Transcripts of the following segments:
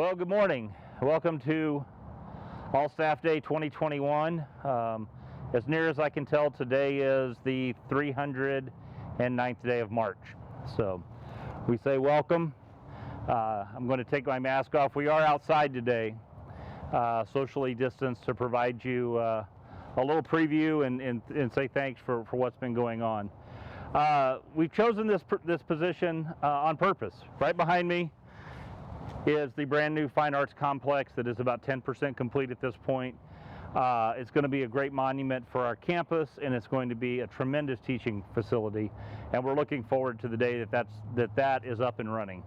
Well, good morning. Welcome to All Staff Day 2021. As near as I can tell, today is the 309th day of March. So we say welcome. I'm going to take my mask off. We are outside today, socially distanced, to provide you a little preview and say thanks for what's been going on. We've chosen this position on purpose. Right behind me is the brand new Fine Arts Complex that is about 10% complete at this point. It's going to be a great monument for our campus, and it's going to be a tremendous teaching facility, and we're looking forward to the day that is up and running.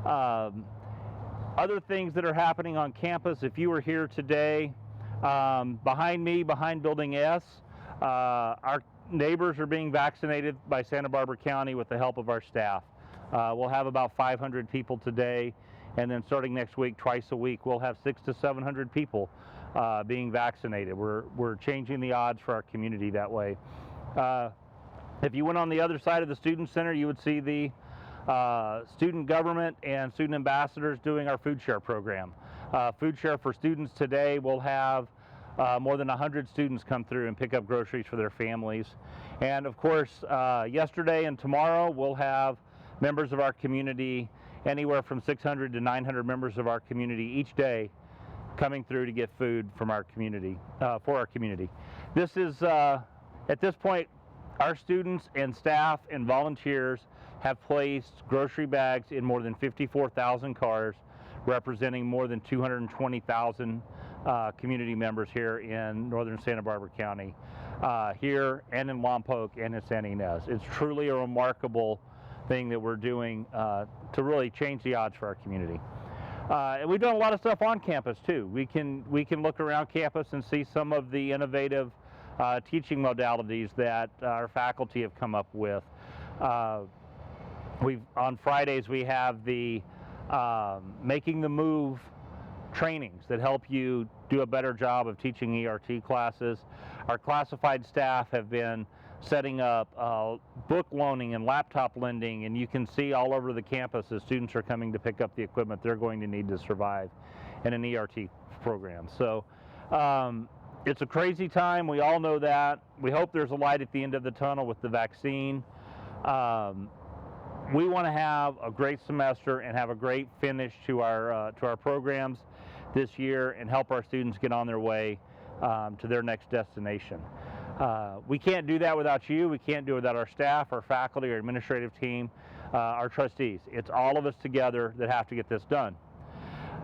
Other things that are happening on campus, if you were here today, behind me, behind Building S, our neighbors are being vaccinated by Santa Barbara County with the help of our staff. We'll have about 500 people today, and then starting next week, twice a week, we'll have 600 to 700 people being vaccinated. We're changing the odds for our community that way. If you went on the other side of the Student Center, you would see the student government and student ambassadors doing our food share program. Food share for students today will have more than 100 students come through and pick up groceries for their families. And of course, yesterday and tomorrow, we'll have members of our community, anywhere from 600 to 900 members of our community each day coming through to get food from our community, for our community. This is, at this point, our students and staff and volunteers have placed grocery bags in more than 54,000 cars, representing more than 220,000 community members here in northern Santa Barbara County, here and in Lompoc and in Santa Ynez. It's truly a remarkable thing that we're doing to really change the odds for our community. And we've done a lot of stuff on campus too. We can look around campus and see some of the innovative teaching modalities that our faculty have come up with. On Fridays we have the Making the Move trainings that help you do a better job of teaching ERT classes. Our classified staff have been setting up book loaning and laptop lending, and you can see all over the campus as students are coming to pick up the equipment they're going to need to survive in an ERT program. So it's a crazy time, we all know that. We hope there's a light at the end of the tunnel with the vaccine. We want to have a great semester and have a great finish to our programs this year and help our students get on their way to their next destination. We can't do that without you. We can't do it without our staff, our faculty, our administrative team, our trustees. It's all of us together that have to get this done.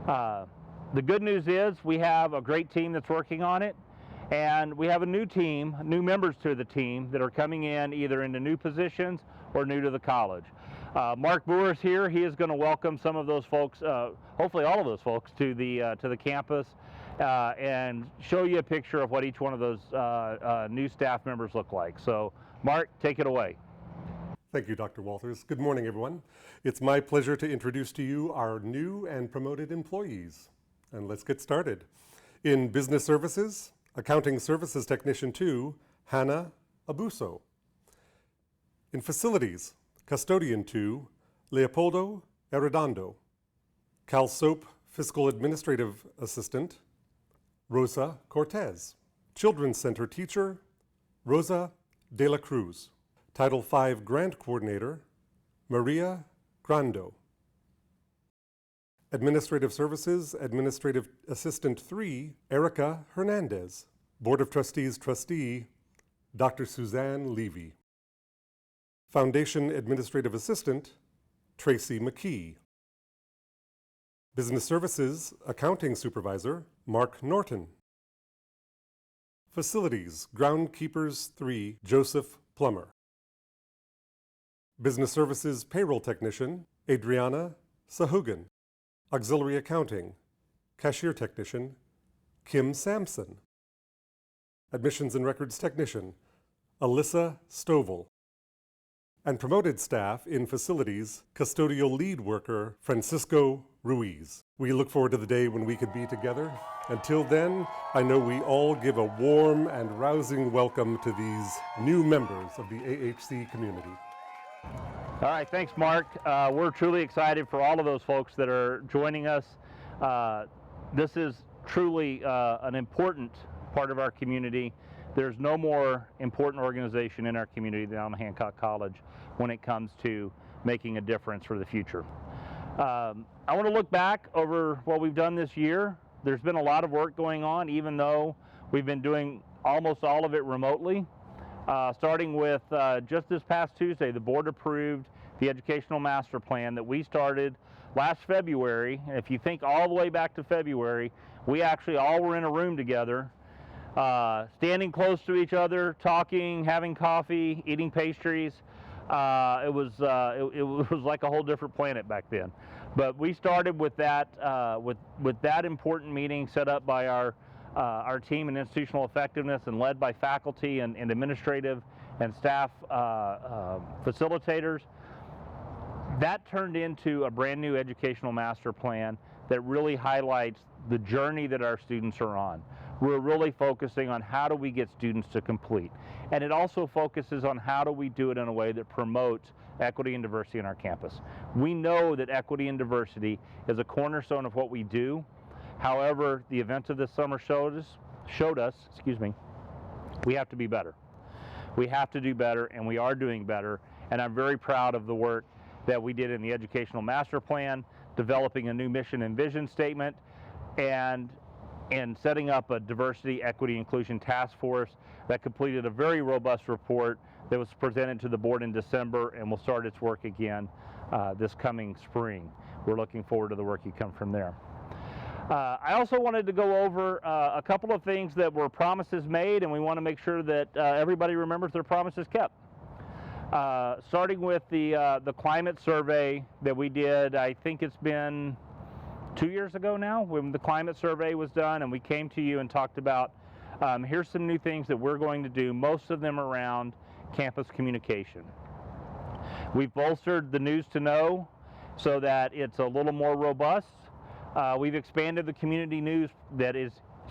The good news is we have a great team that's working on it, and we have a new team, new members to the team that are coming in either into new positions or new to the college. Mark Boer is here. He is going to welcome some of those folks, hopefully all of those folks, to the campus. And show you a picture of what each one of those new staff members look like. So, Mark, take it away. Thank you, Dr. Walters. Good morning, everyone. It's my pleasure to introduce to you our new and promoted employees. And let's get started. In Business Services, Accounting Services Technician 2, Hannah Abuso. In Facilities, Custodian 2, Leopoldo Arredondo. CalSoap Fiscal Administrative Assistant, Rosa Cortez. Children's Center Teacher, Rosa de la Cruz. Title V Grant Coordinator, Maria Grando. Administrative Services Administrative Assistant 3, Erica Hernandez. Board of Trustees Trustee, Dr. Suzanne Levy. Foundation Administrative Assistant, Tracy McKee. Business Services Accounting Supervisor, Mark Norton. Facilities Groundkeepers 3, Joseph Plummer. Business Services Payroll Technician, Adriana Sahugan. Auxiliary Accounting, Cashier Technician, Kim Sampson. Admissions and Records Technician, Alyssa Stovall. And promoted staff in Facilities, Custodial Lead Worker, Francisco Ruiz. We look forward to the day when we could be together. Until then, I know we all give a warm and rousing welcome to these new members of the AHC community. All right, thanks, Mark. We're truly excited for all of those folks that are joining us This is truly an important part of our community. There's no more important organization in our community than Allen Hancock College when it comes to making a difference for the future. I want to look back over what we've done this year. There's been a lot of work going on, even though we've been doing almost all of it remotely. Starting with just this past Tuesday, the board approved the Educational Master Plan that we started last February. If you think all the way back to February, we actually all were in a room together, standing close to each other, talking, having coffee, eating pastries. It was like a whole different planet back then. But we started with that with that important meeting set up by our team in institutional effectiveness and led by faculty and administrative and staff facilitators. That turned into a brand new educational master plan that really highlights the journey that our students are on. We're really focusing on how do we get students to complete. And it also focuses on how do we do it in a way that promotes equity and diversity in our campus. We know that equity and diversity is a cornerstone of what we do. However, the events of this summer showed us, we have to be better. We have to do better, and we are doing better. And I'm very proud of the work that we did in the Educational Master Plan, developing a new mission and vision statement, and setting up a diversity, equity, inclusion task force that completed a very robust report that was presented to the board in December and will start its work again this coming spring. We're looking forward to the work you come from there. I also wanted to go over a couple of things that were promises made, and we want to make sure that everybody remembers their promises kept. Starting with the climate survey that we did, I think it's been 2 years ago now when the climate survey was done, and we came to you and talked about here's some new things that we're going to do, most of them around campus communication. We've bolstered the News to Know so that it's a little more robust. We've expanded the community news that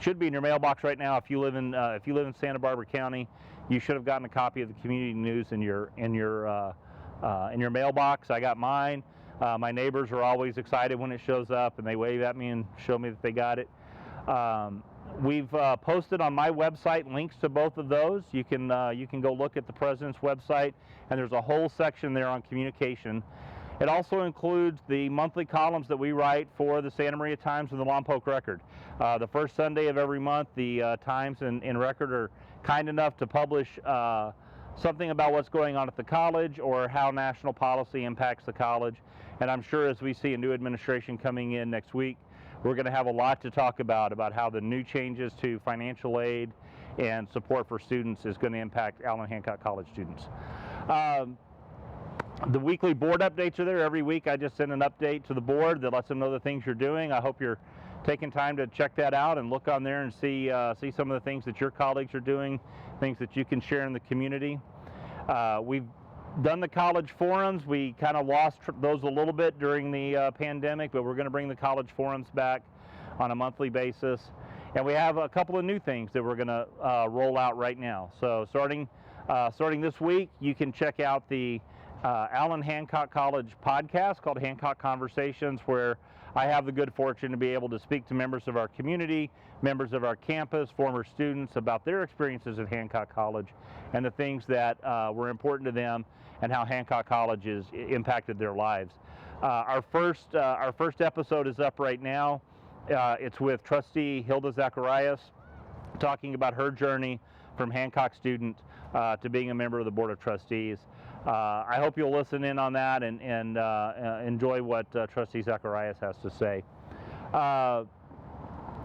should be in your mailbox right now. If you live in Santa Barbara County, you should have gotten a copy of the community news in your mailbox. I got mine. My neighbors are always excited when it shows up, and they wave at me and show me that they got it. We've posted on my website links to both of those. You can go look at the President's website, and there's a whole section there on communication. It also includes the monthly columns that we write for the Santa Maria Times and the Lompoc Record. The first Sunday of every month, the Times and Record are kind enough to publish something about what's going on at the college or how national policy impacts the college. And I'm sure as we see a new administration coming in next week, we're going to have a lot to talk about how the new changes to financial aid and support for students is going to impact Allen Hancock College students. The weekly board updates are there. Every week I just send an update to the board that lets them know the things you're doing. I hope you're taking time to check that out and look on there and see some of the things that your colleagues are doing, things that you can share in the community. We've done the college forums. We kind of lost those a little bit during the pandemic, but we're going to bring the college forums back on a monthly basis. And we have a couple of new things that we're going to roll out right now. So starting this week, you can check out the Allen Hancock College podcast called Hancock Conversations, where I have the good fortune to be able to speak to members of our community, members of our campus, former students about their experiences at Hancock College and the things that were important to them and how Hancock College has impacted their lives. Our first episode is up right now. It's with Trustee Hilda Zacharias, talking about her journey from Hancock student to being a member of the Board of Trustees. I hope you'll listen in on that and enjoy what Trustee Zacharias has to say.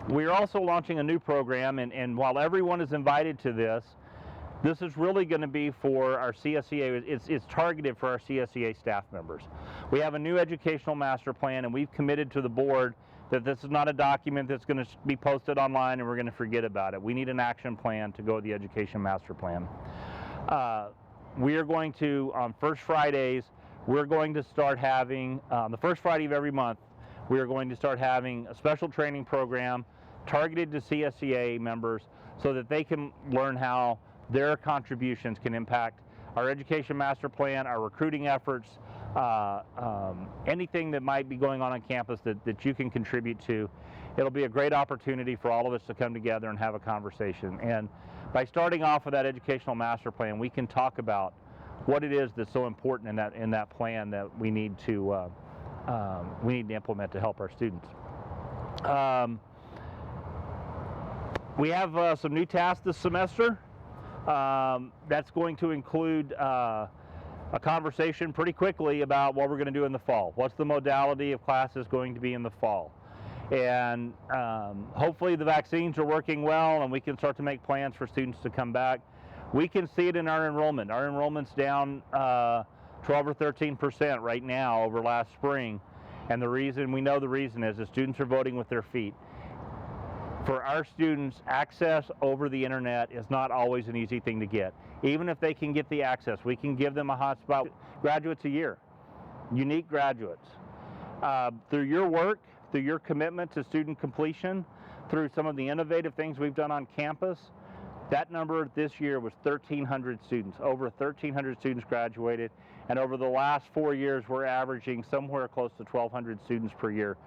We are also launching a new program, and while everyone is invited to this is really going to be for our CSEA. It's targeted for our CSEA staff members. We have a new educational master plan, and we've committed to the board that this is not a document that's going to be posted online and we're going to forget about it. We need an action plan to go with the education master plan. We are going to, on First Fridays, we're going to start having, the first Friday of every month, we are going to start having a special training program targeted to CSEA members so that they can learn how their contributions can impact our education master plan, our recruiting efforts, anything that might be going on campus that you can contribute to. It'll be a great opportunity for all of us to come together and have a conversation. And by starting off with that educational master plan, we can talk about what it is that's so important in that plan that we need to implement to help our students. We have some new tasks this semester. That's going to include a conversation pretty quickly about what we're going to do in the fall. What's the modality of classes going to be in the fall? And hopefully the vaccines are working well and we can start to make plans for students to come back. We can see it in our enrollment. Our enrollment's down 12 or 13% right now over last spring. And we know the reason is the students are voting with their feet. For our students, access over the internet is not always an easy thing to get. Even if they can get the access, we can give them a hotspot. Graduates a year, unique graduates. Through your work, through your commitment to student completion, through some of the innovative things we've done on campus, that number this year was 1,300 students. Over 1,300 students graduated, and over the last 4 years, we're averaging somewhere close to 1,200 students per year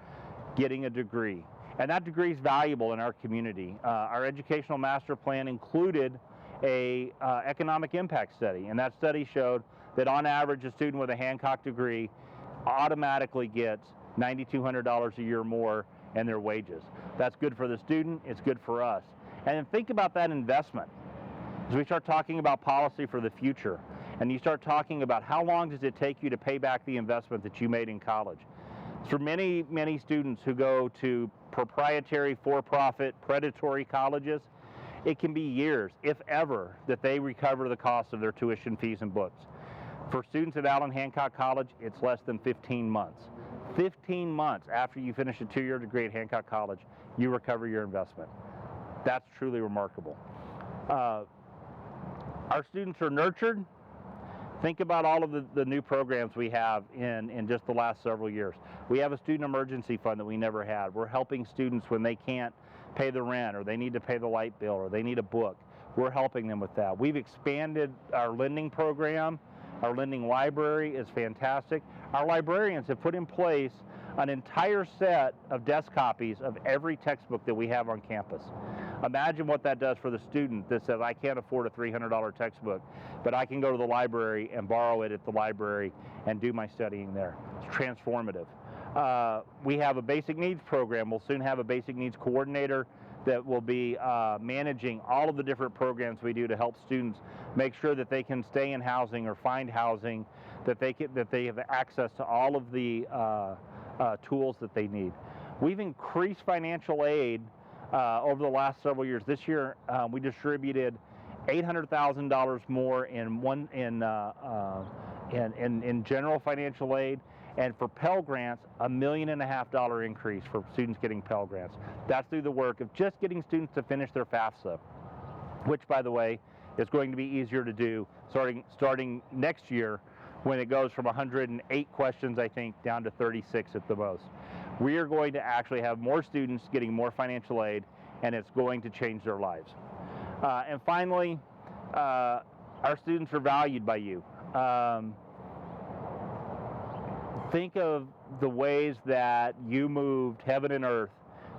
getting a degree. And that degree is valuable in our community. Our educational master plan included a economic impact study, and that study showed that on average, a student with a Hancock degree automatically gets $9,200 a year more in their wages. That's good for the student, it's good for us. And then think about that investment. As we start talking about policy for the future, and you start talking about how long does it take you to pay back the investment that you made in college. For many, many students who go to proprietary, for-profit, predatory colleges, it can be years, if ever, that they recover the cost of their tuition fees and books. For students at Allen Hancock College, it's less than 15 months. 15 months after you finish a 2-year degree at Hancock College, you recover your investment. That's truly remarkable. Our students are nurtured. Think about all of the new programs we have in just the last several years. We have a student emergency fund that we never had. We're helping students when they can't pay the rent, or they need to pay the light bill, or they need a book. We're helping them with that. We've expanded our lending program. Our lending library is fantastic. Our librarians have put in place an entire set of desk copies of every textbook that we have on campus. Imagine what that does for the student that says, I can't afford a $300 textbook, but I can go to the library and borrow it at the library and do my studying there. It's transformative. We have a basic needs program. We'll soon have a basic needs coordinator that will be managing all of the different programs we do to help students make sure that they can stay in housing or find housing, that they have access to all of the tools that they need. We've increased financial aid over the last several years. This year, we distributed $800,000 more in general financial aid, and for Pell Grants, $1.5 million increase for students getting Pell Grants. That's through the work of just getting students to finish their FAFSA, which, by the way, is going to be easier to do starting next year, when it goes from 108 questions, I think, down to 36 at the most. We are going to actually have more students getting more financial aid, and it's going to change their lives. And finally, our students are valued by you. Think of the ways that you moved heaven and earth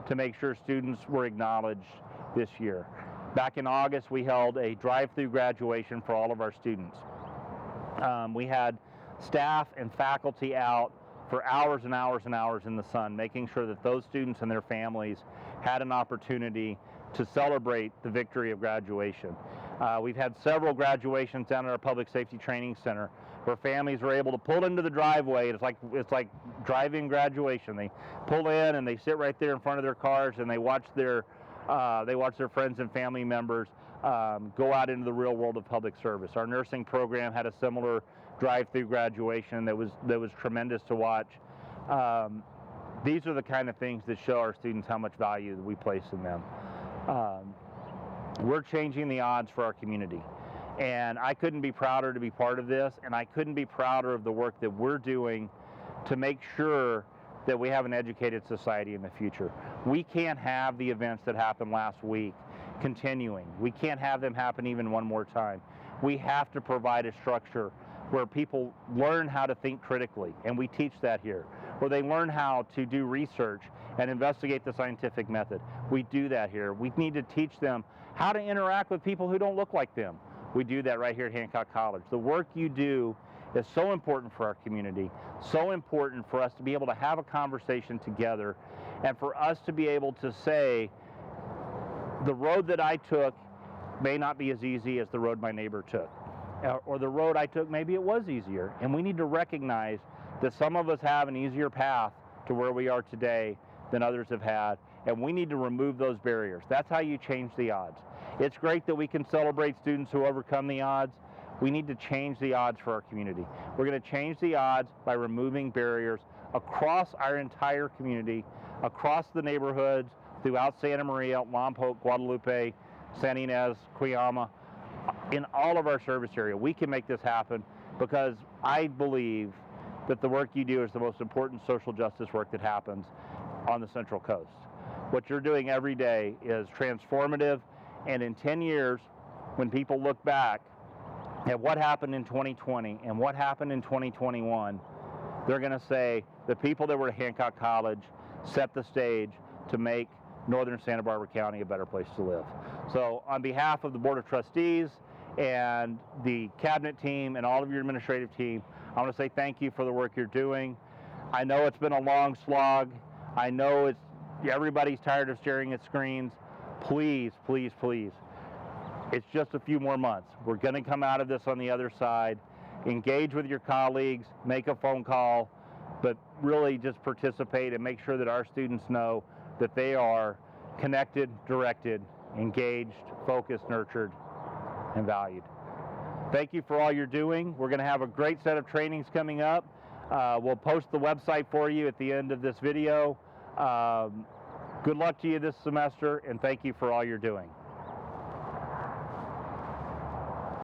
to make sure students were acknowledged this year. Back in August, we held a drive-through graduation for all of our students. We had staff and faculty out for hours and hours and hours in the sun, making sure that those students and their families had an opportunity to celebrate the victory of graduation. We've had several graduations down at our Public Safety Training Center where families were able to pull into the driveway. It's like driving graduation. They pull in and they sit right there in front of their cars and they watch their friends and family members go out into the real world of public service. Our nursing program had a similar drive-through graduation that was tremendous to watch. These are the kind of things that show our students how much value we place in them. We're changing the odds for our community, and I couldn't be prouder to be part of this, and I couldn't be prouder of the work that we're doing to make sure that we have an educated society in the future. We can't have the events that happened last week continuing. We can't have them happen even one more time. We have to provide a structure where people learn how to think critically, and we teach that here. Where they learn how to do research and investigate the scientific method. We do that here. We need to teach them how to interact with people who don't look like them. We do that right here at Hancock College. The work you do is so important for our community, so important for us to be able to have a conversation together, and for us to be able to say, the road that I took may not be as easy as the road my neighbor took. Or the road I took, maybe it was easier. And we need to recognize that some of us have an easier path to where we are today than others have had, and we need to remove those barriers. That's how you change the odds. It's great that we can celebrate students who overcome the odds. We need to change the odds for our community. We're going to change the odds by removing barriers across our entire community, across the neighborhoods, throughout Santa Maria, Lompoc, Guadalupe, San Ynez, Cuyama, in all of our service area. We can make this happen because I believe that the work you do is the most important social justice work that happens on the Central Coast. What you're doing every day is transformative, and in 10 years, when people look back at what happened in 2020 and what happened in 2021, they're going to say the people that were at Hancock College set the stage to make northern Santa Barbara County a better place to live. So on behalf of the Board of Trustees and the cabinet team and all of your administrative team, I want to say thank you for the work you're doing. I know it's been a long slog. I know everybody's tired of staring at screens. Please, please, please. It's just a few more months. We're going to come out of this on the other side. Engage with your colleagues, make a phone call, but really just participate and make sure that our students know that they are connected, directed, engaged, focused, nurtured, and valued. Thank you for all you're doing. We're going to have a great set of trainings coming up. We'll post the website for you at the end of this video. Good luck to you this semester, and thank you for all you're doing.